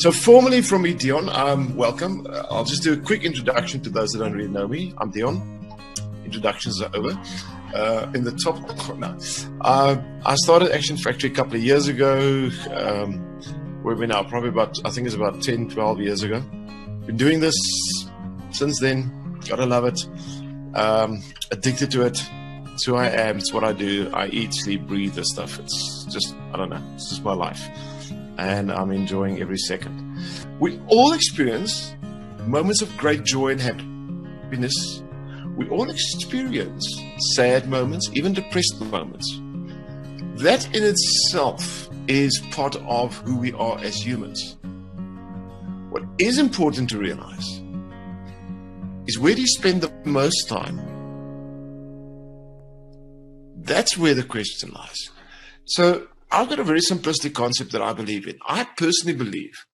So formally from me, Deon, welcome. I'll just do a quick introduction to those that don't really know me. I'm Deon. Introductions are over. In the top corner, I started Action Factory a couple of years ago. Where we're now, probably I think it's about 10, 12 years ago. Been doing this since then. Gotta love it. Addicted to it. It's who I am. It's what I do. I eat, sleep, breathe this stuff. It's just, I don't know. It's just my life. And I'm enjoying every second. We all experience moments of great joy and happiness. We all experience sad moments, even depressed moments. That in itself is part of who we are as humans. What is important to realize is, where do you spend the most time? That's where the question lies. So I've got a very simplistic concept that I believe in. I personally believe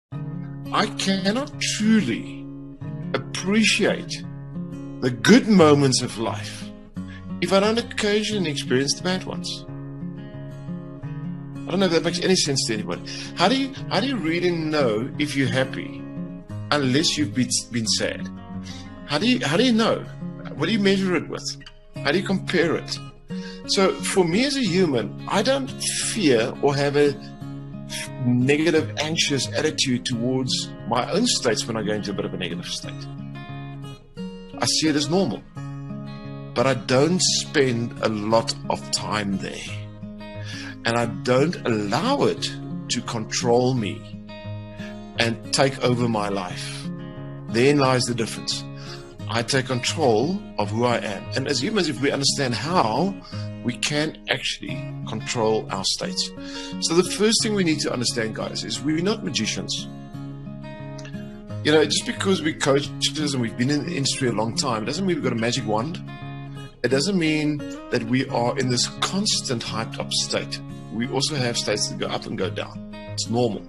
I cannot truly appreciate the good moments of life if I don't occasionally experience the bad ones. I don't know if that makes any sense to anybody. How do you really know if you're happy unless you've been sad? How do you know? What do you measure it with? How do you compare it? So for me as a human, I don't fear or have a negative, anxious attitude towards my own states when I go into a bit of a negative state. I see it as normal, but I don't spend a lot of time there, and I don't allow it to control me and take over my life. Therein lies the difference. I take control of who I am, and as humans, if we understand how, we can actually control our states. So the first thing we need to understand, guys, is we're not magicians. You know, just because we're coaches and we've been in the industry a long time, it doesn't mean we've got a magic wand. It doesn't mean that we are in this constant hyped up state. We also have states that go up and go down. It's normal.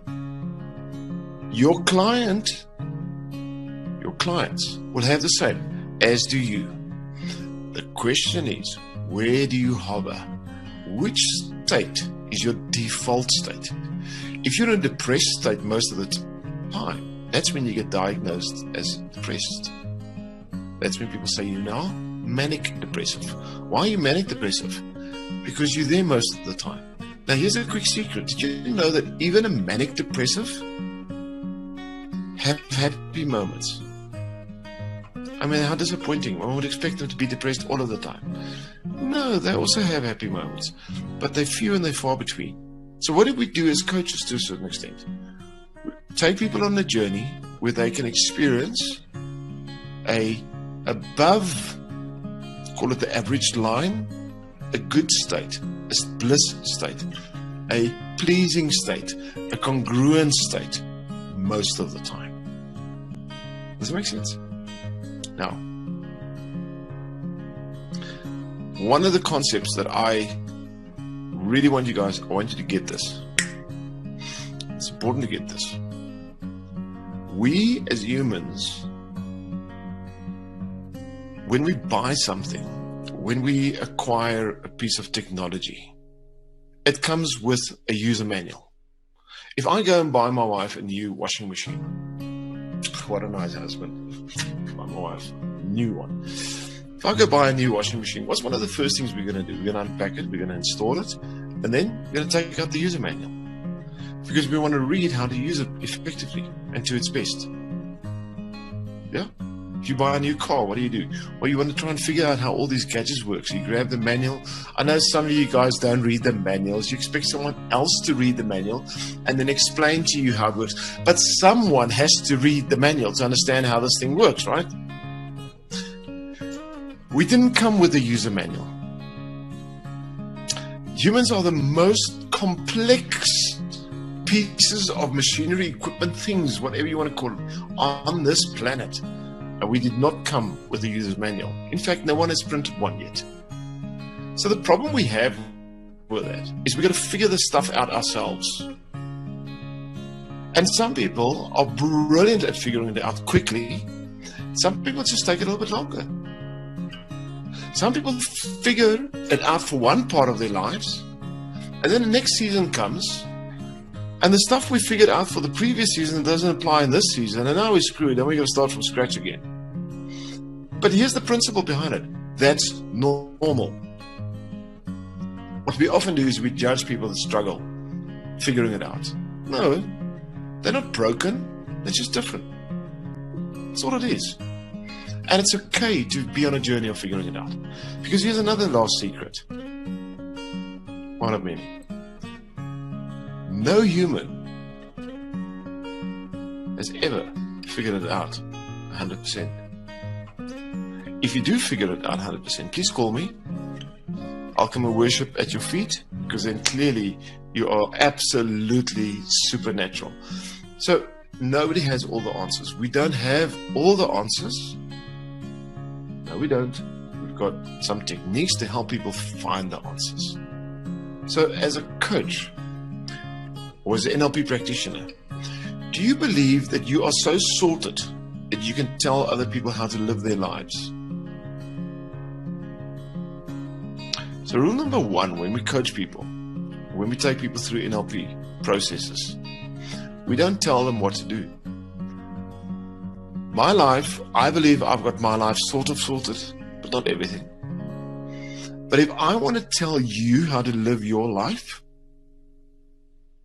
Your clients will have the same, as do you. The question is, where do you hover? Which state is your default state? If you're in a depressed state most of the time, that's when you get diagnosed as depressed. That's when people say you're now manic depressive. Why are you manic depressive? Because you're there most of the time. Now here's a quick secret. Did you know that even a manic depressive have happy moments? I mean, how disappointing. One would expect them to be depressed all of the time. No, they also have happy moments, but they're few and they're far between. So what do we do as coaches to a certain extent? We take people on a journey where they can experience above, call it the average line, a good state, a bliss state, a pleasing state, a congruent state most of the time. Does that make sense? Now, one of the concepts that I really want you guys, I want you to get this. It's important to get this. We as humans, when we buy something, when we acquire a piece of technology, it comes with a user manual. If I go and buy my wife a new washing machine, what a nice husband. My wife, new one. If I go buy a new washing machine, what's one of the first things we're going to do? We're going to unpack it, we're going to install it, and then we're going to take out the user manual. Because we want to read how to use it effectively and to its best. Yeah? If you buy a new car, what do? Well, you want to try and figure out how all these gadgets work. So you grab the manual. I know some of you guys don't read the manuals. You expect someone else to read the manual and then explain to you how it works. But someone has to read the manual to understand how this thing works, right? We didn't come with a user manual. Humans are the most complex pieces of machinery, equipment, things, whatever you want to call them, on this planet. And we did not come with a user's manual. In fact, no one has printed one yet. So the problem we have with that is we've got to figure this stuff out ourselves. And some people are brilliant at figuring it out quickly. Some people just take a little bit longer. Some people figure it out for one part of their lives, and then the next season comes, And the stuff we figured out for the previous season doesn't apply in this season, and now we're screwed, and we're going to start from scratch again. But here's the principle behind it. That's normal. What we often do is we judge people that struggle figuring it out. No, they're not broken. They're just different. That's all it is. And it's okay to be on a journey of figuring it out. Because here's another last secret. One of many. No human has ever figured it out 100%. If you do figure it out 100%, please call me. I'll come and worship at your feet, because then clearly you are absolutely supernatural. So nobody has all the answers. We don't have all the answers. No, we don't. We've got some techniques to help people find the answers. So as a coach or as an NLP practitioner, do you believe that you are so sorted that you can tell other people how to live their lives? So rule number one, when we coach people, when we take people through NLP processes, we don't tell them what to do. My life, I believe I've got my life sort of sorted, but not everything. But if I want to tell you how to live your life,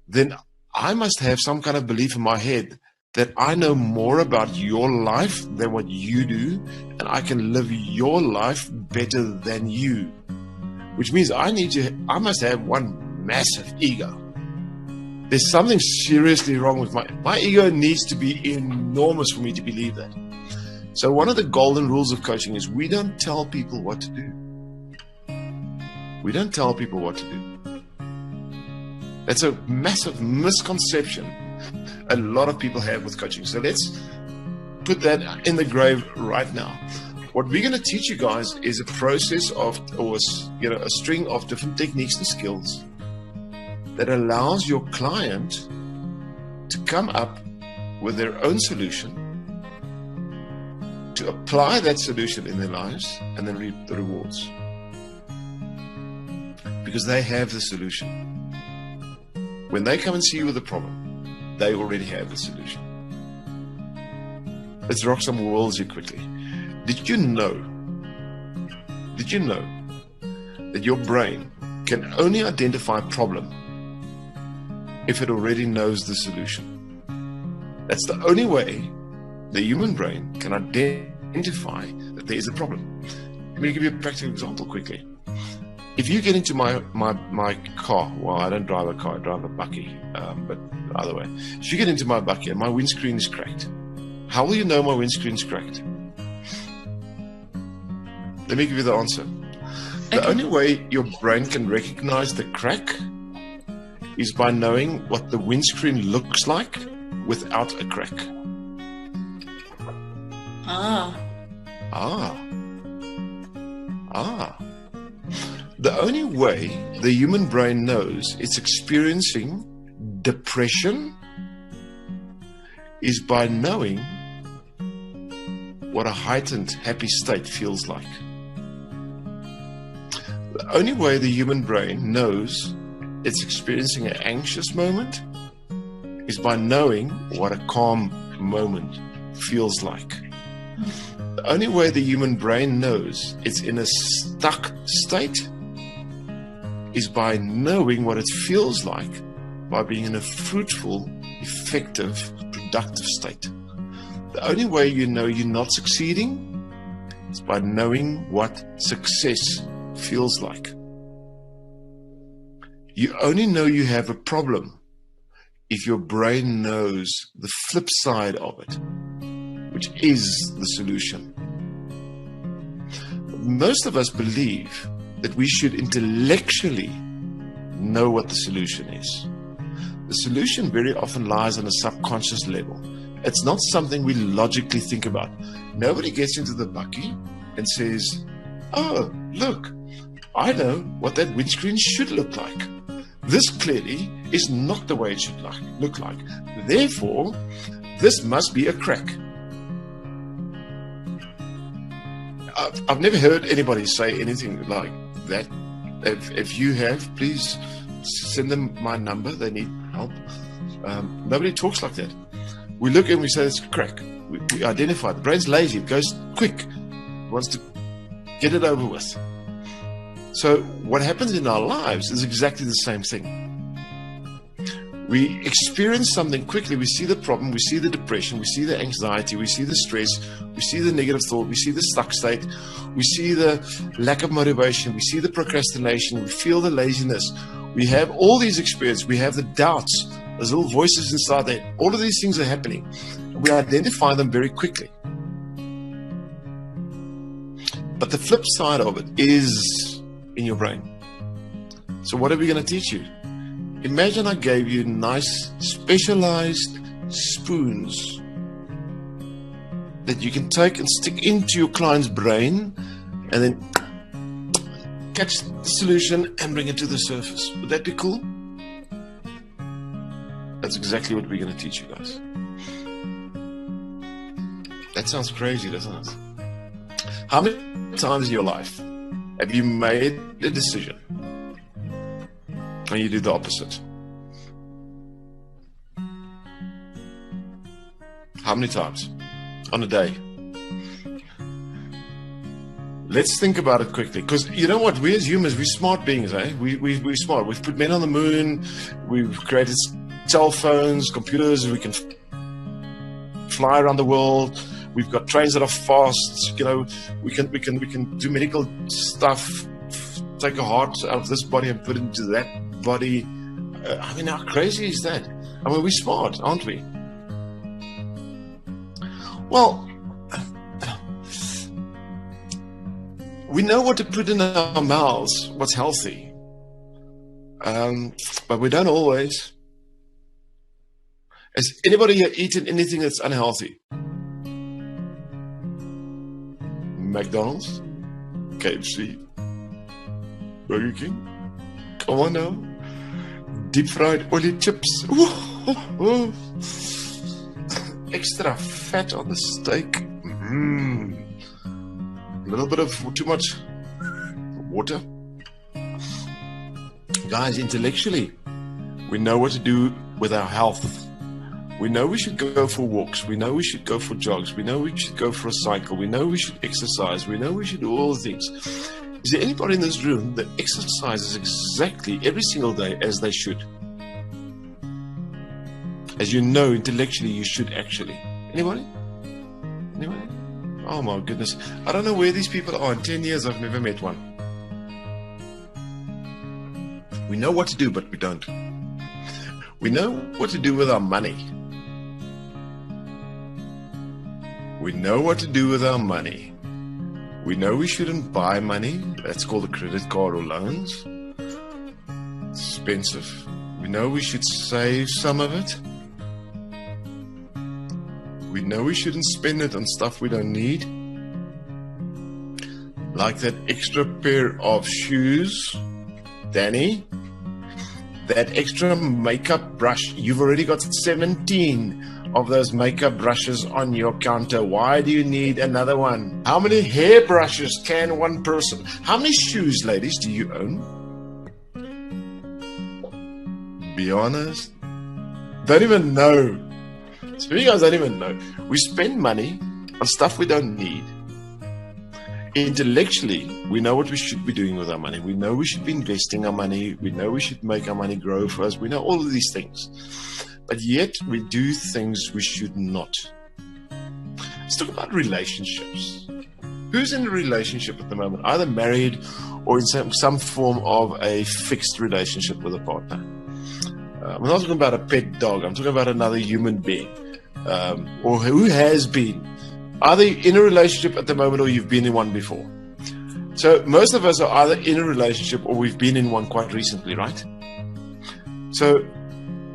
then I must have some kind of belief in my head that I know more about your life than what you do, and I can live your life better than you. Which means I must have one massive ego. There's something seriously wrong with my ego needs to be enormous for me to believe that. So one of the golden rules of coaching is we don't tell people what to do. We don't tell people what to do. That's a massive misconception a lot of people have with coaching. So let's put that in the grave right now. What we're going to teach you guys is a process of, or a string of different techniques and skills that allows your client to come up with their own solution, to apply that solution in their lives, and then reap the rewards. Because they have the solution. When they come and see you with a problem, they already have the solution. Let's rock some worlds here quickly. Did you know that your brain can only identify a problem if it already knows the solution? That's the only way the human brain can identify that there is a problem. Let me give you a practical example quickly. If you get into my car, well, I don't drive a car, I drive a bakkie, but either way. If you get into my bakkie and my windscreen is cracked, how will you know my windscreen is cracked? Let me give you the answer. The only way your brain can recognize the crack is by knowing what the windscreen looks like without a crack. The only way the human brain knows it's experiencing depression is by knowing what a heightened happy state feels like. The only way the human brain knows it's experiencing an anxious moment is by knowing what a calm moment feels like. The only way the human brain knows it's in a stuck state is by knowing what it feels like by being in a fruitful, effective, productive state. The only way you know you're not succeeding is by knowing what success feels like. You only know you have a problem if your brain knows the flip side of it, which is the solution. Most of us believe that we should intellectually know what the solution is. The solution very often lies on a subconscious level. It's not something we logically think about. Nobody gets into the bakkie and says, oh, look, I know what that windscreen should look like. This clearly is not the way it should look like. Therefore, this must be a crack. I've never heard anybody say anything like that. If you have, please send them my number. They need help. Nobody talks like that. We look and we say it's crack. We identify. The brain's lazy. It goes quick. It wants to get it over with. So what happens in our lives is exactly the same thing. We experience something quickly. We see the problem. We see the depression. We see the anxiety. We see the stress. We see the negative thought. We see the stuck state. We see the lack of motivation. We see the procrastination. We feel the laziness. We have all these experiences. We have the doubts. There's little voices inside there. All of these things are happening. We identify them very quickly. But the flip side of it is in your brain. So what are we going to teach you? Imagine I gave you nice specialized spoons that you can take and stick into your client's brain and then catch the solution and bring it to the surface. Would that be cool? That's exactly what we're going to teach you guys. That sounds crazy, doesn't it? How many times in your life have you made a decision and you do the opposite? How many times on a day? Let's think about it quickly, because you know what? We as humans, we're smart beings, eh? We're smart. We've put men on the moon. We've created cell phones, computers. We can fly around the world. We've got trains that are fast. You know, we can do medical stuff. Take a heart out of this body and put it into that body. I mean, how crazy is that? I mean, we're smart, aren't we? Well, we know what to put in our mouths, what's healthy, but we don't always. Has anybody here eaten anything that's unhealthy? McDonald's, KFC, Burger King. Come on now. Deep fried oily chips. Ooh. Extra fat on the steak. A little bit of too much water. Guys, intellectually, we know what to do with our health. We know we should go for walks. We know we should go for jogs. We know we should go for a cycle. We know we should exercise. We know we should do all the things. Is there anybody in this room that exercises exactly every single day as they should? As you know, intellectually, you should actually. Anybody? Anybody? Oh my goodness. I don't know where these people are. In 10 years, I've never met one. We know what to do, but we don't. We know what to do with our money. We know what to do with our money. We know we shouldn't buy money. That's called a credit card or loans. It's expensive. We know we should save some of it. We know we shouldn't spend it on stuff we don't need. Like that extra pair of shoes, Danny. That extra makeup brush. You've already got 17 of those makeup brushes on your counter. Why do you need another one? How many hair brushes can one person? How many shoes, ladies, do you own? Be honest. Don't even know. So you guys don't even know. We spend money on stuff we don't need. Intellectually, we know what we should be doing with our money. We know we should be investing our money. We know we should make our money grow for us. We know all of these things. But yet, we do things we should not. Let's talk about relationships. Who's in a relationship at the moment? Either married or in some form of a fixed relationship with a partner. I'm not talking about a pet dog. I'm talking about another human being. Or who has been. Either in a relationship at the moment or you've been in one before. So most of us are either in a relationship or we've been in one quite recently, right? So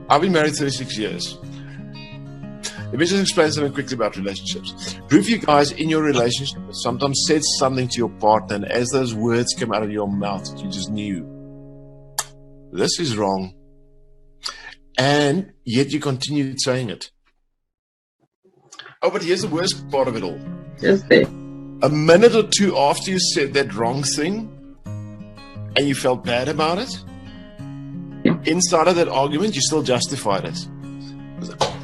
I've been married 36 years. Let me just explain something quickly about relationships. Who of you guys in your relationship sometimes said something to your partner and as those words came out of your mouth, you just knew, this is wrong. And yet you continued saying it. Oh, but here's the worst part of it all. Yes, babe. A minute or two after you said that wrong thing and you felt bad about it, inside of that argument, you still justified it.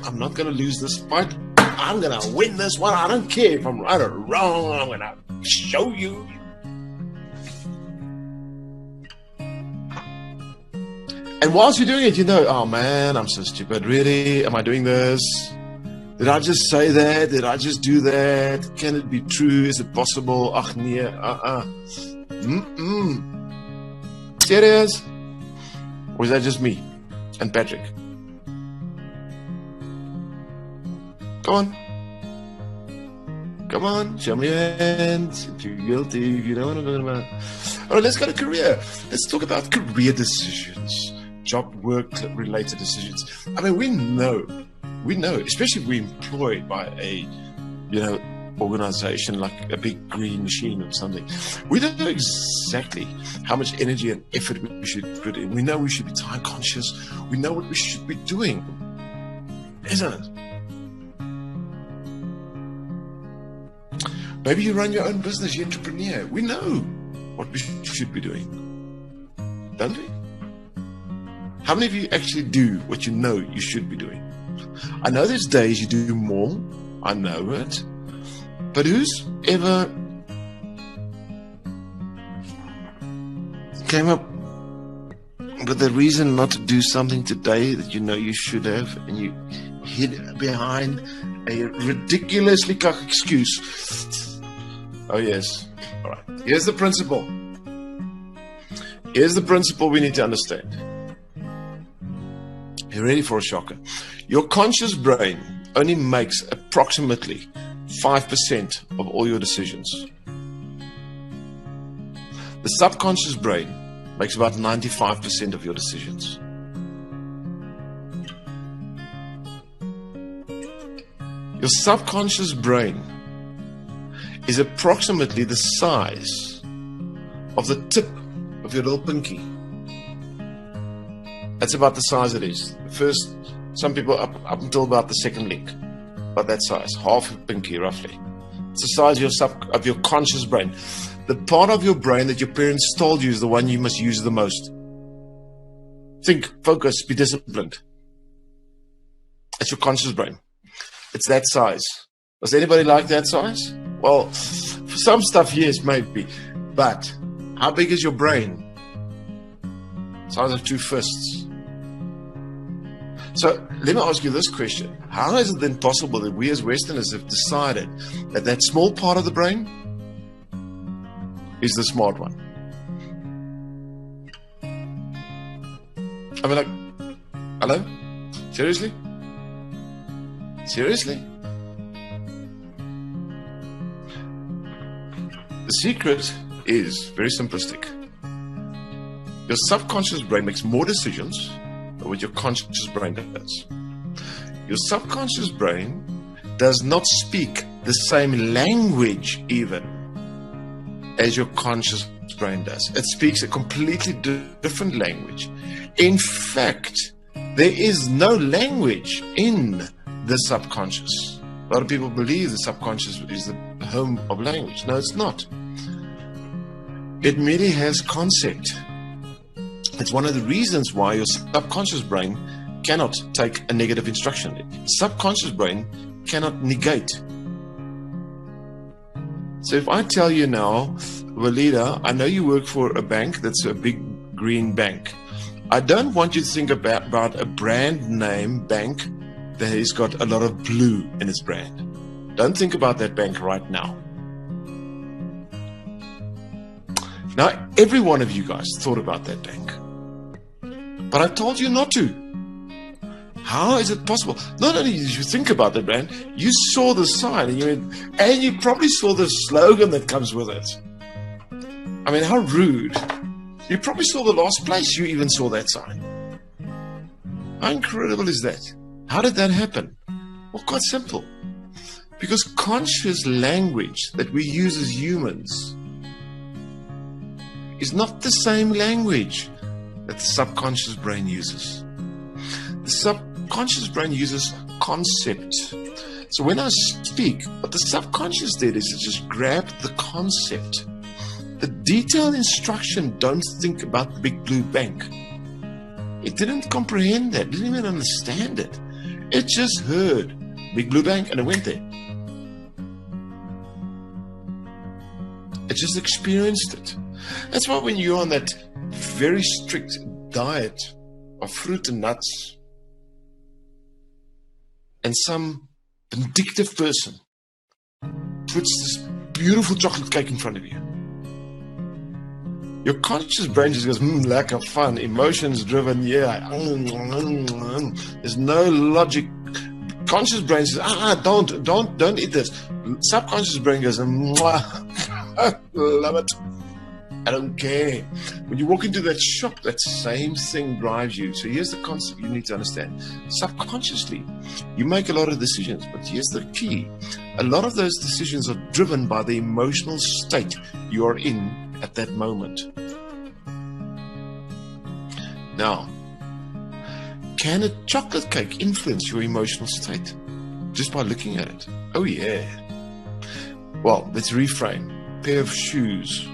I'm not going to lose this fight. I'm going to win this one. I don't care if I'm right or wrong. I'm going to show you. And whilst you're doing it, you know, oh man, I'm so stupid. Really? Am I doing this? Did I just say that? Did I just do that? Can it be true? Is it possible? Ach nee, Serious? Or is that just me and Patrick? Come on, show me your hands if you're guilty, if you know what I'm talking about. All right, let's go to career. Let's talk about career decisions, job, work-related decisions. I mean, we know, especially if we're employed by a, organization like a big green machine or something. We don't know exactly how much energy and effort we should put in. We know we should be time conscious. We know what we should be doing, isn't it? Maybe you run your own business, you're an entrepreneur. We know what we should be doing, don't we? How many of you actually do what you know you should be doing? I know there's days you do more, I know it, but who's ever came up with a reason not to do something today that you know you should have, and you hid behind a ridiculously cock excuse? Oh yes. All right. Here's the principle. Here's the principle we need to understand. You ready for a shocker? Your conscious brain only makes approximately 5% of all your decisions. The subconscious brain makes about 95% of your decisions. Your subconscious brain is approximately the size of the tip of your little pinky. That's about the size it is. First, some people up until about the second link, about that size, half a pinky roughly. It's the size of your conscious brain. The part of your brain that your parents told you is the one you must use the most. Think, focus, be disciplined. It's your conscious brain. It's that size. Does anybody like that size? Well, for some stuff, yes, maybe. But how big is your brain? Size of 2 fists. So let me ask you this question. How is it then possible that we as Westerners have decided that that small part of the brain is the smart one? I mean, like, hello? Seriously? Seriously? The secret is very simplistic. Your subconscious brain makes more decisions than what your conscious brain does. Your subconscious brain does not speak the same language even as your conscious brain does. It speaks a completely different language. In fact, there is no language in the subconscious. A lot of people believe the subconscious is the home of language. No, it's not. It merely has concept. It's one of the reasons why your subconscious brain cannot take a negative instruction. Subconscious brain cannot negate. So if I tell you now, Walida, I know you work for a bank that's a big green bank. I don't want you to think about a brand name bank that has got a lot of blue in its brand. Don't think about that bank right now. Now, every one of you guys thought about that bank. But I told you not to. How is it possible? Not only did you think about the brand, you saw the sign and you probably saw the slogan that comes with it. I mean, how rude. You probably saw the last place you even saw that sign. How incredible is that? How did that happen? Well, quite simple. Because conscious language that we use as humans is not the same language that the subconscious brain uses. The subconscious brain uses concept. So when I speak, what the subconscious did is it just grabbed the concept. The detailed instruction, don't think about the big blue bank. It didn't comprehend that, didn't even understand it. It just heard Big Blue Bang and it went there. It just experienced it. That's why when you're on that very strict diet of fruit and nuts, and some vindictive person puts this beautiful chocolate cake in front of you, your conscious brain just goes, lack of fun, emotions driven, yeah. There's no logic. Conscious brain says, don't eat this. Subconscious brain goes, love it. I don't care. When you walk into that shop, that same thing drives you. So here's the concept you need to understand. Subconsciously, you make a lot of decisions, but here's the key. A lot of those decisions are driven by the emotional state you are in at that moment. Now, can a chocolate cake influence your emotional state just by looking at it? Oh yeah. Well, let's reframe. Pair of shoes.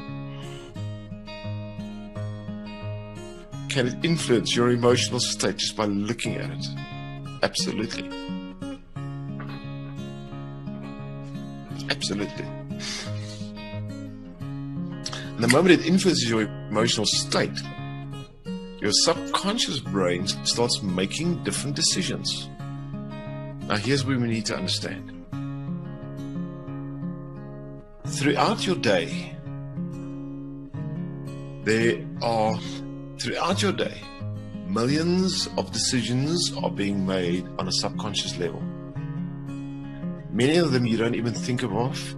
Can it influence your emotional state just by looking at it? Absolutely. Absolutely. And the moment it influences your emotional state, your subconscious brain starts making different decisions. Now here's where we need to understand. Throughout your day, millions of decisions are being made on a subconscious level. Many of them you don't even think of,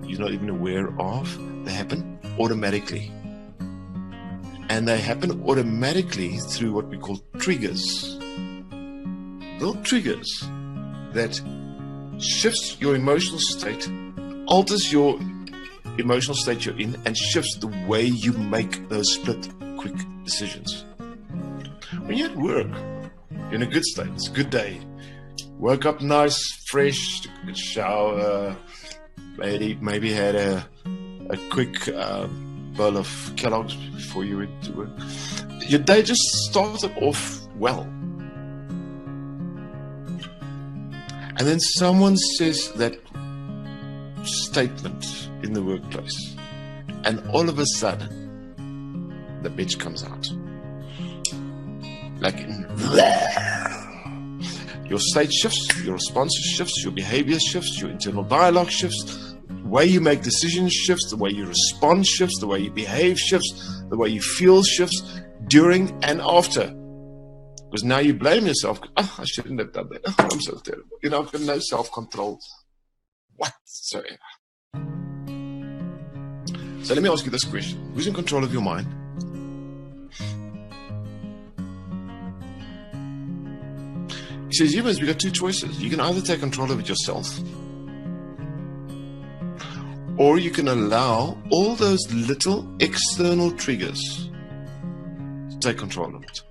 you're not even aware of. They happen automatically. And they happen automatically through what we call triggers. Little triggers that shifts your emotional state, alters your emotional state you're in, and shifts the way you make those split, quick decisions. When you're at work, you're in a good state, it's a good day. Woke up nice, fresh, good shower, maybe had a quick bowl of Kellogg's before you went to work. Your day just started off well. And then someone says that statement in the workplace, and all of a sudden the bitch comes out. Like your state shifts, your responses shifts, your behavior shifts, your internal dialogue shifts, the way you make decisions shifts, the way you respond shifts, the way you behave shifts, the way you feel shifts during and after. Because now you blame yourself. Oh, I shouldn't have done that. Oh, I'm so terrible. I've got no self-control whatsoever. So let me ask you this question. Who's in control of your mind? He says, humans, we got two choices. You can either take control of it yourself, or you can allow all those little external triggers to take control of it.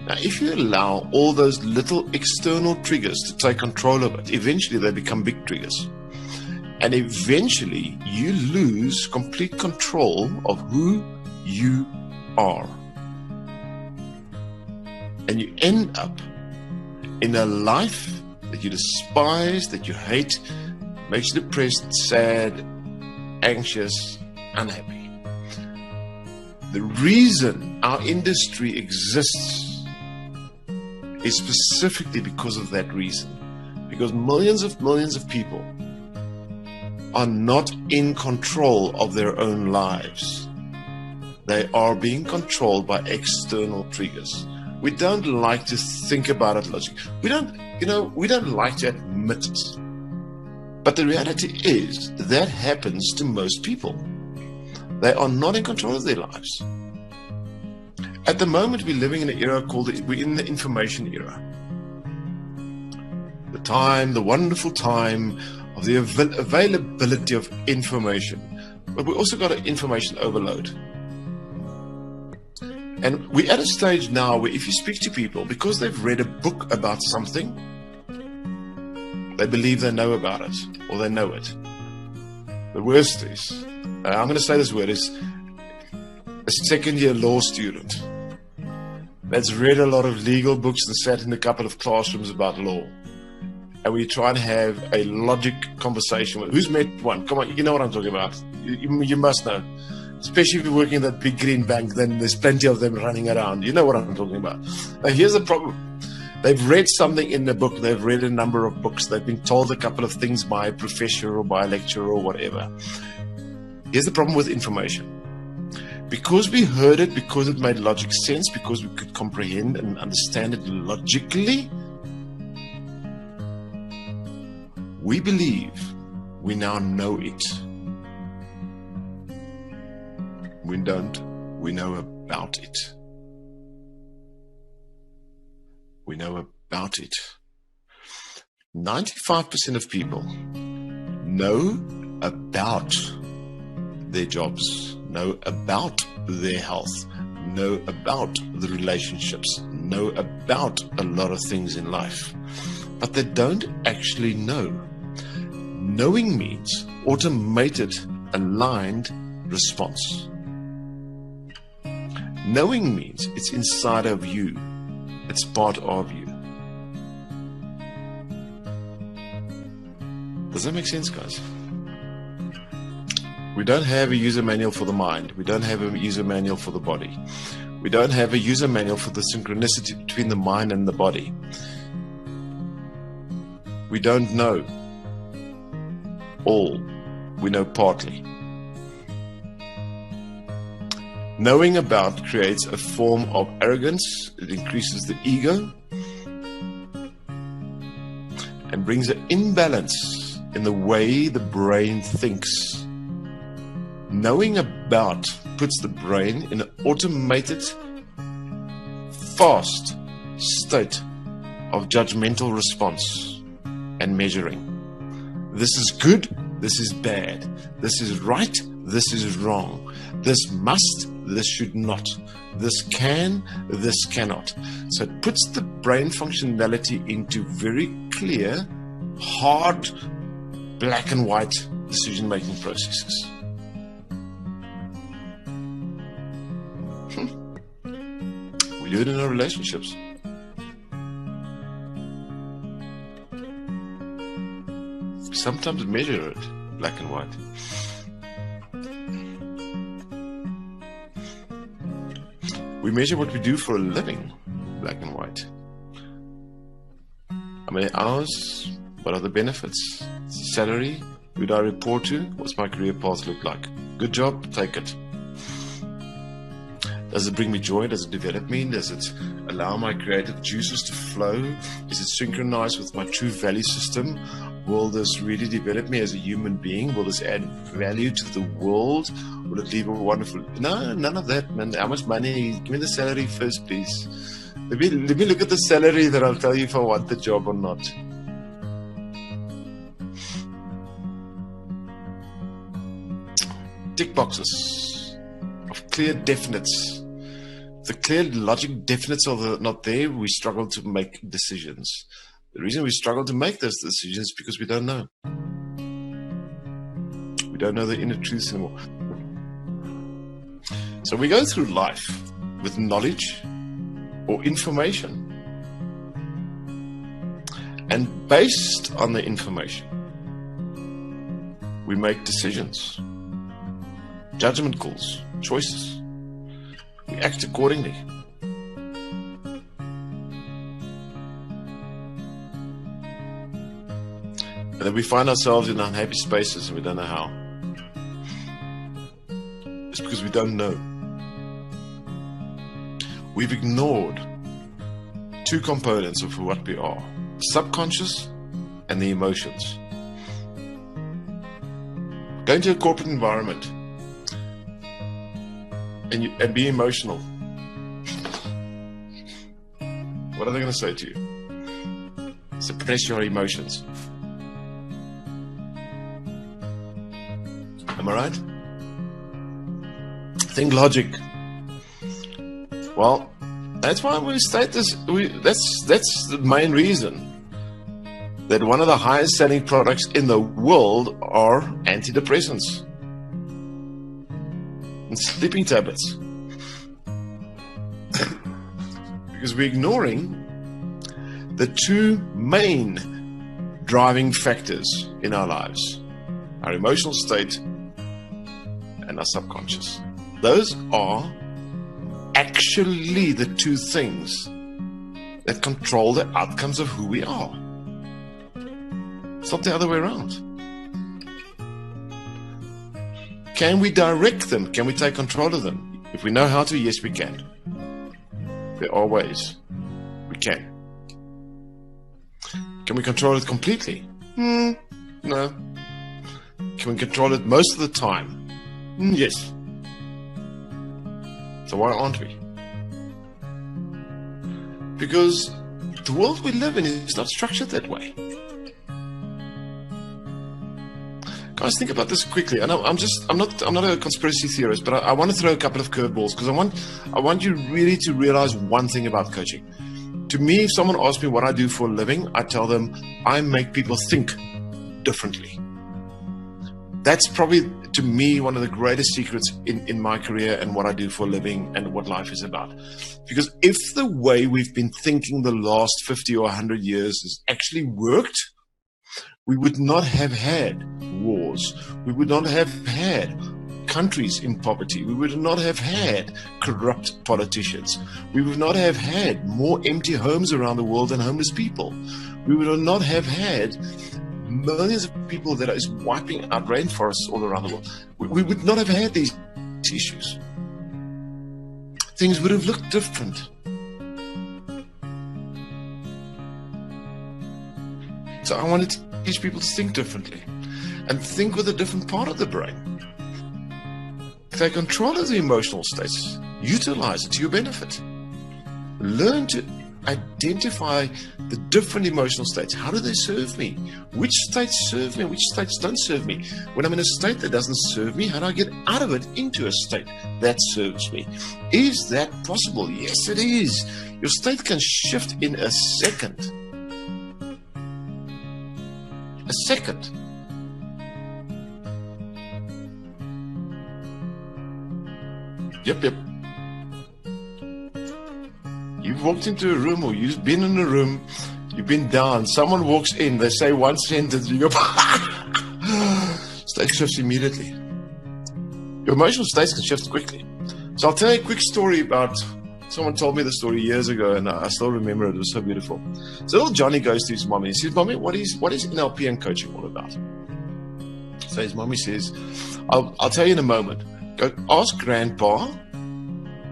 Now, if you allow all those little external triggers to take control of it, eventually they become big triggers. And eventually you lose complete control of who you are. And you end up in a life that you despise, that you hate, makes you depressed, sad, anxious, unhappy. The reason our industry exists is specifically because of that reason. Because millions of people are not in control of their own lives. They are being controlled by external triggers. We don't like to think about it logically. We don't like to admit it. But the reality is that happens to most people. They are not in control of their lives. At the moment, we're living in an era we're in the information era. The wonderful time of the availability of information. But we also got an information overload. And we're at a stage now where if you speak to people, because they've read a book about something, they believe they know about it, or they know it. The worst is, I'm going to say this word, is a second-year law student. that's read a lot of legal books and sat in a couple of classrooms about law. And we try and have a logic conversation with, who's met one? Come on, you know what I'm talking about. You must know. Especially if you're working at that big green bank, then there's plenty of them running around. You know what I'm talking about. Now, here's the problem. They've read something in the book. They've read a number of books. They've been told a couple of things by a professor or by a lecturer or whatever. Here's the problem with information. Because we heard it, because it made logic sense, because we could comprehend and understand it logically, we believe we now know it. We don't. We know about it. We know about it. 95% of people know about their jobs, know about their health, know about the relationships, know about a lot of things in life, but they don't actually know. Knowing means automated, aligned response. Knowing means it's inside of you. It's part of you. Does that make sense, guys? We don't have a user manual for the mind. We don't have a user manual for the body. We don't have a user manual for the synchronicity between the mind and the body. We don't know all. We know partly. Knowing about creates a form of arrogance. It increases the ego and brings an imbalance in the way the brain thinks. Knowing about puts the brain in an automated, fast state of judgmental response and measuring. This is good, this is bad. This is right, this is wrong. This must, this should not. This can, this cannot. So it puts the brain functionality into very clear, hard, black and white decision-making processes. We do it in our relationships. We sometimes measure it black and white. We measure what we do for a living, black and white. How many hours? What are the benefits? Salary? Who do I report to? What's my career path look like? Good job, take it. Does it bring me joy? Does it develop me? Does it allow my creative juices to flow? Is it synchronized with my true value system? Will this really develop me as a human being? Will this add value to the world? Will it leave a wonderful... No, none of that, man. How much money? Give me the salary first, please. Let me look at the salary, that I'll tell you if I want the job or not. Tick boxes of clear definites. The clear logic definites are not there, we struggle to make decisions. The reason we struggle to make those decisions is because we don't know. We don't know the inner truths anymore. So we go through life with knowledge or information. And based on the information, we make decisions, judgment calls, choices. We act accordingly. And then we find ourselves in unhappy spaces and we don't know how. It's because we don't know. We've ignored two components of what we are: subconscious and the emotions. Go into a corporate environment and be emotional. What are they going to say to you? Suppress your emotions. Am I right? Think logic. Well, that's why we state this. That's the main reason that one of the highest selling products in the world are antidepressants and sleeping tablets. Because we're ignoring the two main driving factors in our lives: our emotional state and our subconscious. Those are actually the two things that control the outcomes of who we are. It's not the other way around. Can we direct them? Can we take control of them? If we know how to, yes, we can. There are ways. We can. Can we control it completely? No. Can we control it most of the time? Yes. So why aren't we? Because the world we live in is not structured that way. Guys, think about this quickly. And I'm not a conspiracy theorist, but I want to throw a couple of curveballs, because I want you really to realize one thing about coaching. To me, if someone asks me what I do for a living, I tell them I make people think differently. That's probably, to me, one of the greatest secrets in my career and what I do for a living and what life is about. Because if the way we've been thinking the last 50 or 100 years has actually worked, we would not have had wars. We would not have had countries in poverty. We would not have had corrupt politicians. We would not have had more empty homes around the world than homeless people. We would not have had millions of people that is wiping out rainforests all around the world. We would not have had these issues. Things would have looked different. So I wanted to teach people to think differently and think with a different part of the brain. Take control of the emotional states. Utilize it to your benefit. Learn to identify the different emotional states. How do they serve me? Which states serve me? Which states don't serve me? When I'm in a state that doesn't serve me, how do I get out of it into a state that serves me? Is that possible? Yes, it is. Your state can shift in a second. A second. Yep. You've walked into a room, or you've been in a room, you've been down, someone walks in, they say one sentence, you go, state shifts immediately. Your emotional states can shift quickly. So I'll tell you a quick story about, someone told me the story years ago, and I still remember it. It was so beautiful. So little Johnny goes to his mommy and says, "Mommy, what is NLP and coaching all about?" So his mommy says, I'll tell you in a moment. Go ask Grandpa,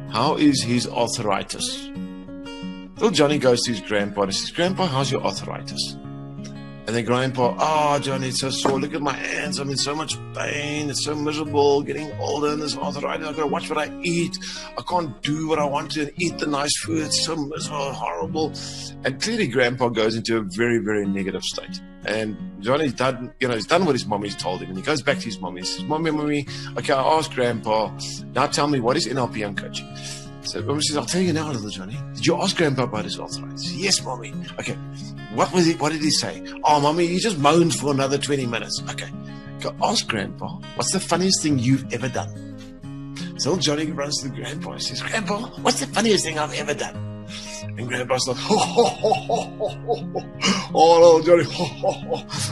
how is his arthritis? Little Johnny goes to his grandpa and says, "Grandpa, how's your arthritis?" And then Grandpa, "Oh, Johnny, it's so sore. Look at my hands. I'm in so much pain. It's so miserable. Getting older and this arthritis. I've got to watch what I eat. I can't do what I want to and eat the nice food. It's so miserable, horrible." And clearly Grandpa goes into a very, very negative state. And Johnny's done, he's done what his mommy's told him. And he goes back to his mommy and says, Mommy, okay, I asked Grandpa. Now tell me, what is NLP and coaching? So Mommy says, "I'll tell you now, little Johnny. Did you ask Grandpa about his arthritis?" "Yes, Mommy." "Okay, what did he say?" "Oh, Mommy, he just moaned for another 20 minutes. "Okay, go ask Grandpa, what's the funniest thing you've ever done?" So little Johnny runs to the Grandpa and says, "Grandpa, what's the funniest thing I've ever done?" And Grandpa's like, "Oh, little Johnny,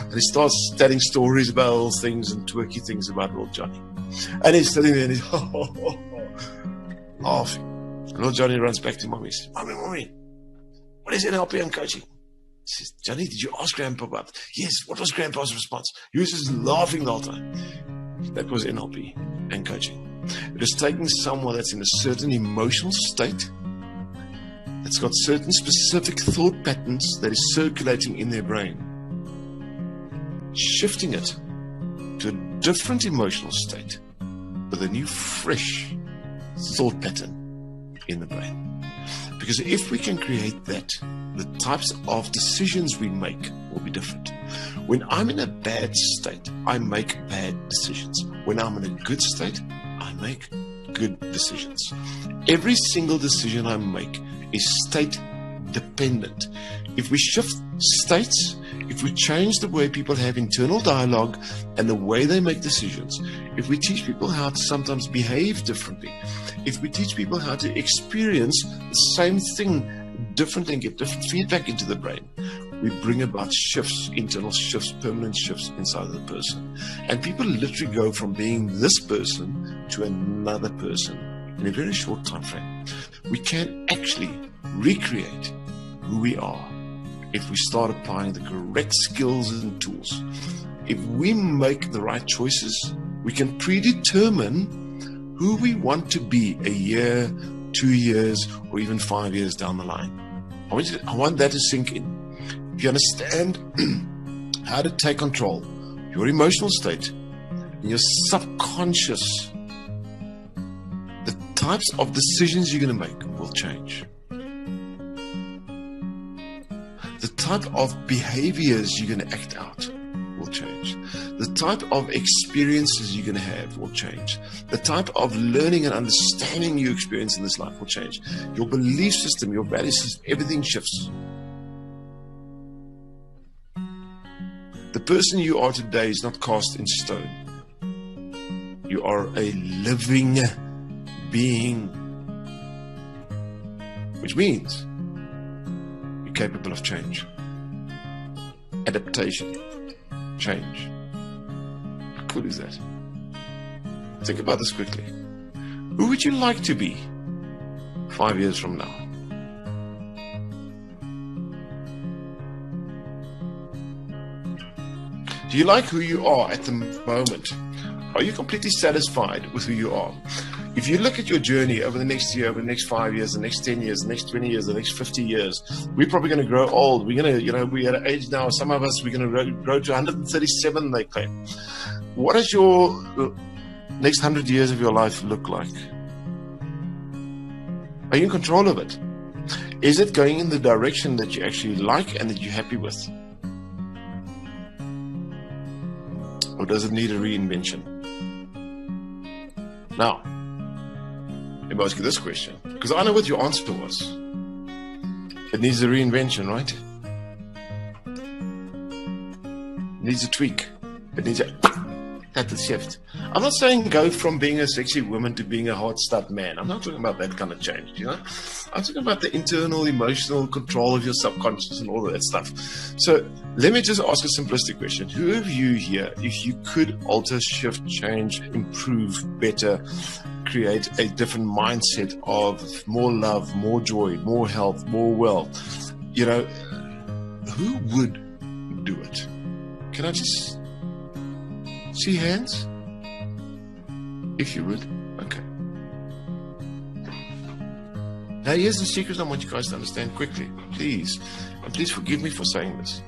and he starts telling stories about all things and twerky things about little Johnny. And he's sitting there and he's laughing. Little Johnny runs back to Mommy and says, Mommy, what is NLP and coaching?" He says, "Johnny, did you ask Grandpa about it?" "Yes." "What was Grandpa's response?" He was just laughing the whole time. That was NLP and coaching. It is taking someone that's in a certain emotional state, that's got certain specific thought patterns that is circulating in their brain, shifting it to a different emotional state with a new, fresh thought pattern in the brain. Because if we can create that, the types of decisions we make will be different. When I'm in a bad state, I make bad decisions. When I'm in a good state, I make good decisions. Every single decision I make is state dependent. If we shift states, if we change the way people have internal dialogue and the way they make decisions, if we teach people how to sometimes behave differently, if we teach people how to experience the same thing differently and get different feedback into the brain, we bring about shifts, internal shifts, permanent shifts inside of the person. And people literally go from being this person to another person in a very short time frame. We can actually recreate who we are if we start applying the correct skills and tools. If we make the right choices, we can predetermine who we want to be a year, 2 years, or even 5 years down the line. I want that to sink in. If you understand how to take control of your emotional state, and your subconscious, the types of decisions you're going to make will change. The type of behaviors you're going to act out will change. The type of experiences you're going to have will change. The type of learning and understanding you experience in this life will change. Your belief system, your value system, everything shifts. The person you are today is not cast in stone. You are a living being, which means you're capable of change, adaptation, change. How cool is that? Think about this quickly. Who would you like to be 5 years from now? Do you like who you are at the moment? Are you completely satisfied with who you are? If you look at your journey over the next year, over the next 5 years, the next 10 years, the next 20 years, the next 50 years, we're probably going to grow old. We're going to, we're at an age now, some of us, we're going to grow to 137, they claim. What does your next 100 years of your life look like? Are you in control of it? Is it going in the direction that you actually like and that you're happy with? Or does it need a reinvention? Now, let me ask you this question, because I know what your answer was. It needs a reinvention, right? It needs a tweak. It needs a shift. I'm not saying go from being a sexy woman to being a hard stud man. I'm not talking about that kind of change, I'm talking about the internal emotional control of your subconscious and all of that stuff. So let me just ask a simplistic question. Who of you here, if you could alter, shift, change, improve, better, create a different mindset of more love, more joy, more health, more wealth, who would do it? Can I just see hands? If you would. Okay. Now here's the secret I want you guys to understand quickly. Please. And please forgive me for saying this.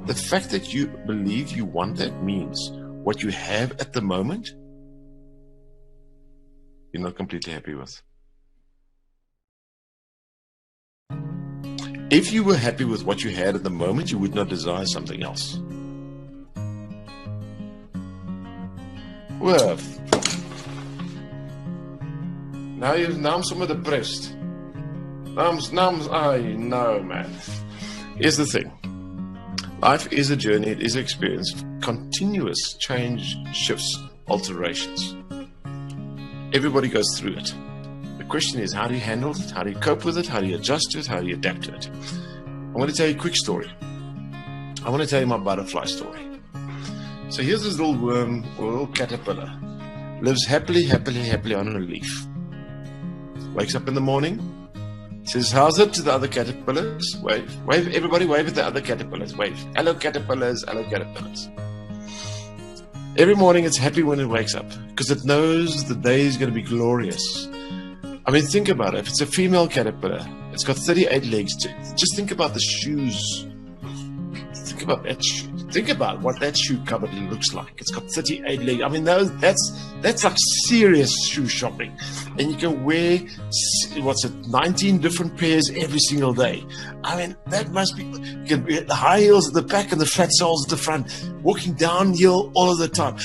The fact that you believe you want that means what you have at the moment, you're not completely happy with. If you were happy with what you had at the moment, you would not desire something else. Well, now I'm somewhat depressed. I know, man. Here's the thing. Life is a journey. It is an experience of continuous change, shifts, alterations. Everybody goes through it. The question is, how do you handle it? How do you cope with it? How do you adjust to it? How do you adapt to it? I want to tell you a quick story. I want to tell you my butterfly story. So here's this little worm or little caterpillar. Lives happily on a leaf. Wakes up in the morning. Says, how's it to the other caterpillars? Wave. Everybody wave at the other caterpillars. Wave. Hello caterpillars. Hello caterpillars. Every morning it's happy when it wakes up because it knows the day is going to be glorious. I mean, think about it. If it's a female caterpillar, it's got 38 legs. Just think about the shoes. Think about that shoe. Think about what that shoe cupboard looks like. It's got 38 legs. I mean, that's like serious shoe shopping. And you can wear, 19 different pairs every single day. I mean, that must be, you can wear the high heels at the back and the flat soles at the front, walking downhill all of the time.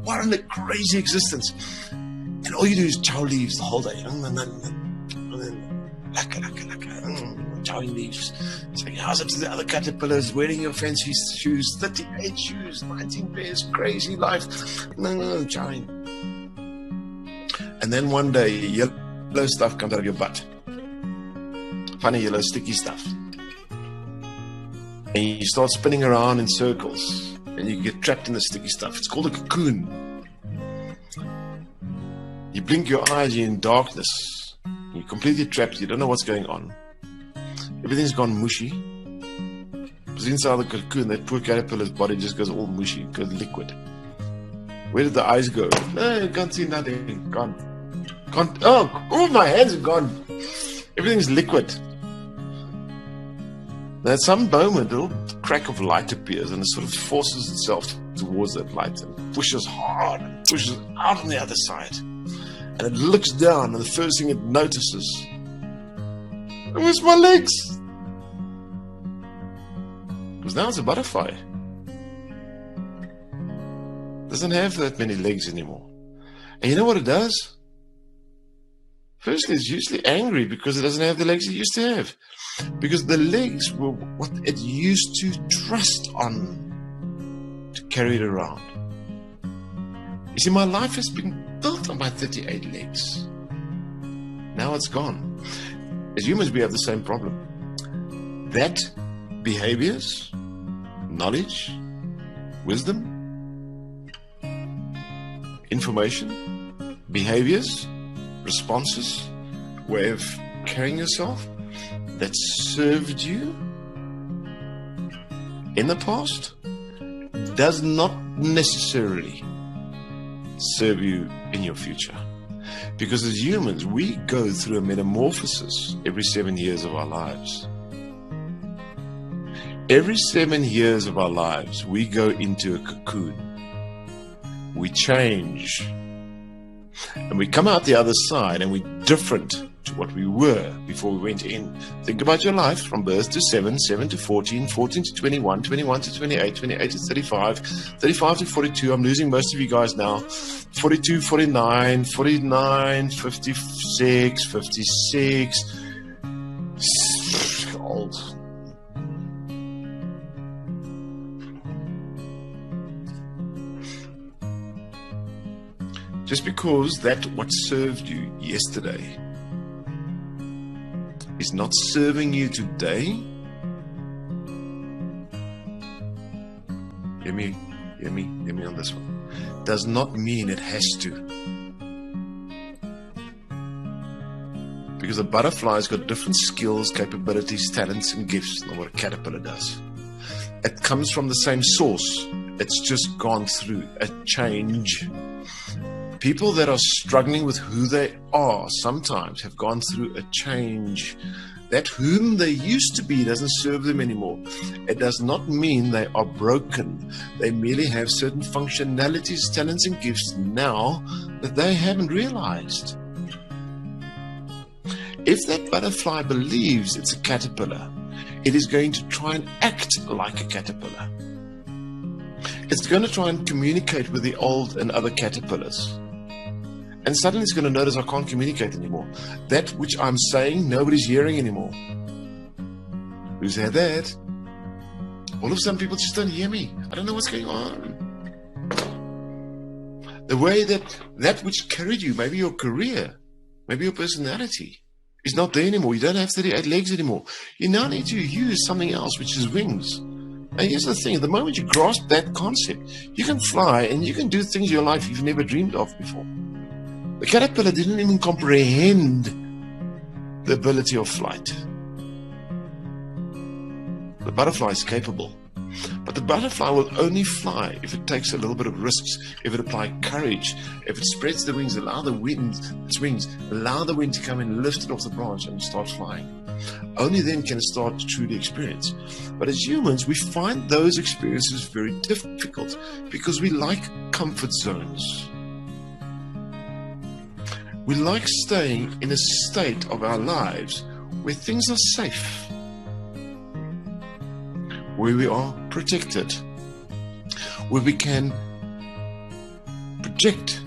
What a crazy existence. And all you do is chow leaves the whole day. And then, chowing leaves. Saying, how's it to the other caterpillars? Wearing your fancy shoes, 38 shoes, 19 pairs, crazy life. Chowing. And then one day, yellow stuff comes out of your butt. funny yellow sticky stuff. And you start spinning around in circles and you get trapped in the sticky stuff. It's called a cocoon. You blink your eyes, you're in darkness. You're completely trapped. You don't know what's going on. Everything's gone mushy. Because inside the cocoon, that poor caterpillar's body just goes all mushy, goes liquid. Where did the eyes go? No, you can't see nothing. Gone. Can't. Oh, my hands are gone. Everything's liquid. Now, at some moment, a little crack of light appears and it sort of forces itself towards that light and pushes hard and pushes out on the other side. And it looks down, and the first thing it notices, where's my legs? Because now it's a butterfly. It doesn't have that many legs anymore. And you know what it does? Firstly, it's usually angry because it doesn't have the legs it used to have. Because the legs were what it used to trust on to carry it around. You see, my life has been built on my 38 legs. Now it's gone. As humans, we have the same problem. That behaviors, knowledge, wisdom, information, behaviors, responses, way of carrying yourself that served you in the past does not necessarily serve you in your future. Because as humans, we go through a metamorphosis every 7 years of our lives. Every 7 years of our lives, we go into a cocoon. We change. And we come out the other side and we're different to what we were before we went in. Think about your life from birth to 7, 7 to 14, 14 to 21, 21 to 28, 28 to 35, 35 to 42. I'm losing most of you guys now. 42, 49, 49, 56, 56. Old. Just because that what served you yesterday is not serving you today, hear me on this one, does not mean it has to. Because a butterfly's got different skills, capabilities, talents, and gifts than what a caterpillar does. It comes from the same source. It's just gone through a change. People that are struggling with who they are sometimes have gone through a change. That whom they used to be doesn't serve them anymore. It does not mean they are broken. They merely have certain functionalities, talents, and gifts now that they haven't realized. If that butterfly believes it's a caterpillar, it is going to try and act like a caterpillar. It's going to try and communicate with the old and other caterpillars. And suddenly it's going to notice I can't communicate anymore. That which I'm saying, nobody's hearing anymore. Who's had that? All of a sudden people just don't hear me. I don't know what's going on. The way that which carried you, maybe your career, maybe your personality, is not there anymore. You don't have 38 legs anymore. You now need to use something else, which is wings. And here's the thing. The moment you grasp that concept, you can fly and you can do things in your life you've never dreamed of before. The caterpillar didn't even comprehend the ability of flight. The butterfly is capable. But the butterfly will only fly if it takes a little bit of risks, if it applies courage, if it spreads the wings, allow the wind to come and lift it off the branch and start flying. Only then can it start to truly experience. But as humans, we find those experiences very difficult because we like comfort zones. We like staying in a state of our lives where things are safe, where we are protected, where we can project,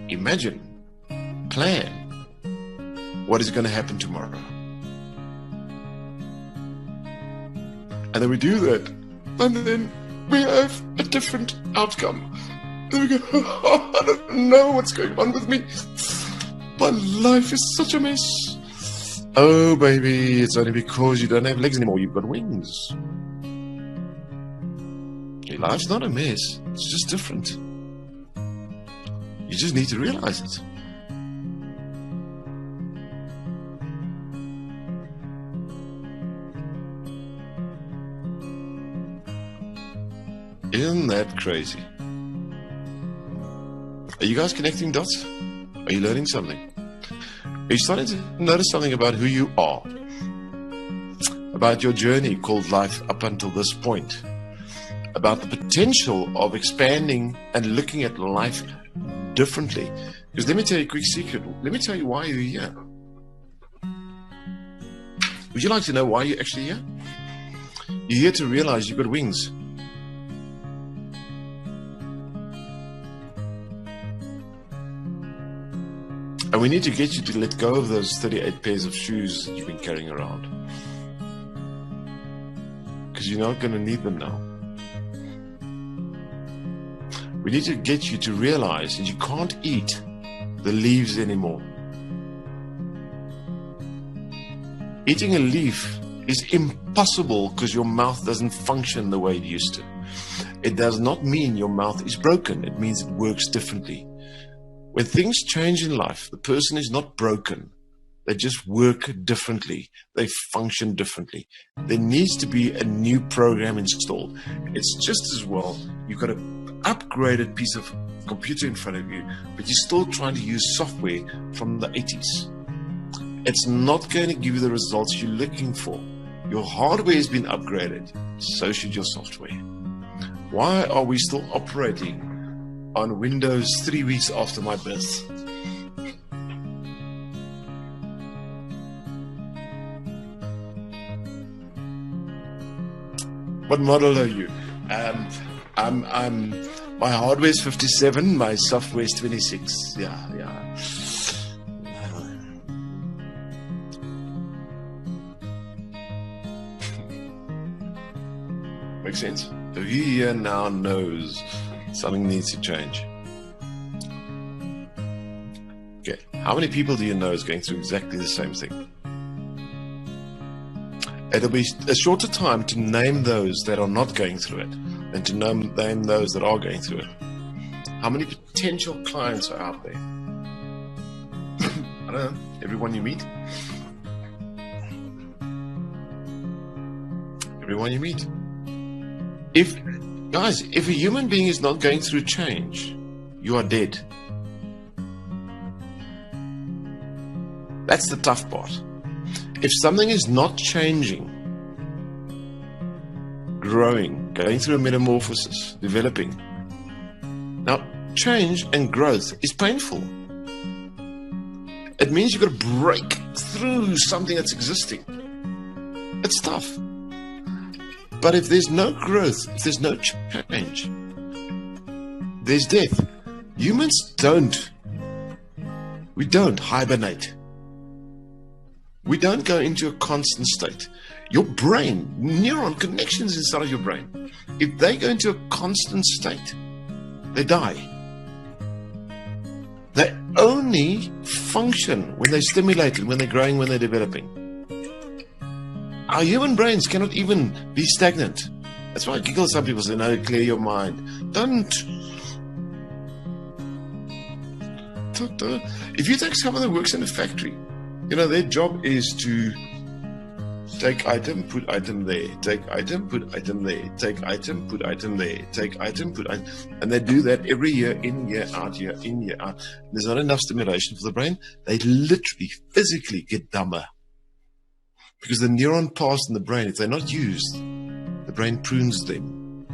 imagine, plan what is going to happen tomorrow. And then we do that, and then we have a different outcome. Then we go, I don't know what's going on with me. My life is such a mess. Oh, baby, it's only because you don't have legs anymore. You've got wings. Your life's not a mess. It's just different. You just need to realize it. Isn't that crazy? Are you guys connecting dots? Are you learning something? Are you starting to notice something about who you are? About your journey called life up until this point? About the potential of expanding and looking at life differently? Because let me tell you a quick secret. Let me tell you why you're here. Would you like to know why you're actually here? You're here to realize you've got wings. And we need to get you to let go of those 38 pairs of shoes that you've been carrying around. Because you're not going to need them now. We need to get you to realize that you can't eat the leaves anymore. Eating a leaf is impossible because your mouth doesn't function the way it used to. It does not mean your mouth is broken. It means it works differently. When things change in life, the person is not broken. They just work differently. They function differently. There needs to be a new program installed. It's just as well you've got an upgraded piece of computer in front of you, but you're still trying to use software from the 80s. It's not going to give you the results you're looking for. Your hardware has been upgraded, so should your software. Why are we still operating on Windows 3 weeks after my birth? What model are you? My hardware is 57, my software is 26. Yeah. Makes sense? So he here now knows something needs to change. Okay, how many people do you know is going through exactly the same thing? It'll be a shorter time to name those that are not going through it than to name those that are going through it. How many potential clients are out there? I don't know, everyone you meet? Everyone you meet. If a human being is not going through change, you are dead. That's the tough part. If something is not changing, growing, going through a metamorphosis, developing. Now, change and growth is painful. It means you've got to break through something that's existing. It's tough. But if there's no growth, if there's no change, there's death. Humans don't hibernate. We don't go into a constant state. Your brain, neuron connections inside of your brain, if they go into a constant state, they die. They only function when they're stimulated, when they're growing, when they're developing. Our human brains cannot even be stagnant. That's why I giggle. Some people say, no, clear your mind. Don't. If you take someone that works in a factory, their job is to take item, put item there, take item, put item there, take item, put item there, take item, put item. And they do that every year, in, year out, year in, year out. There's not enough stimulation for the brain. They literally, physically get dumber. Because the neuron paths in the brain, if they're not used, the brain prunes them.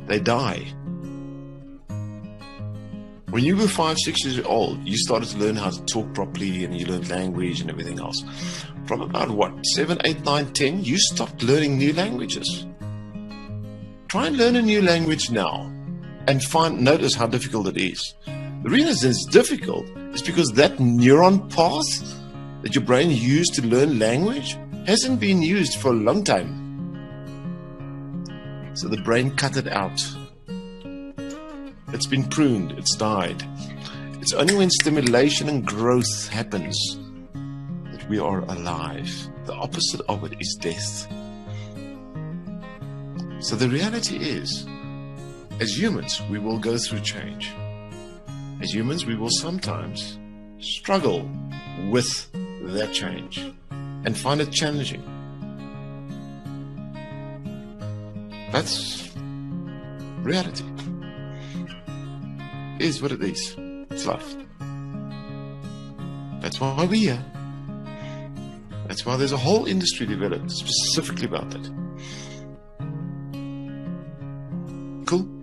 They die. When you were 5, 6 years old, you started to learn how to talk properly and you learned language and everything else. From about 7, 8, 9, 10, you stopped learning new languages. Try and learn a new language now and notice how difficult it is. The reason it's difficult is because that neuron path that your brain used to learn language hasn't been used for a long time. So the brain cut it out. It's been pruned, it's died. It's only when stimulation and growth happens that it, we are alive. The opposite of it is death. So the reality is, as humans, we will go through change. As humans, we will sometimes struggle with that change and find it challenging. That's reality. It is what it is. It's life. That's why we're here. That's why there's a whole industry developed specifically about that. Cool?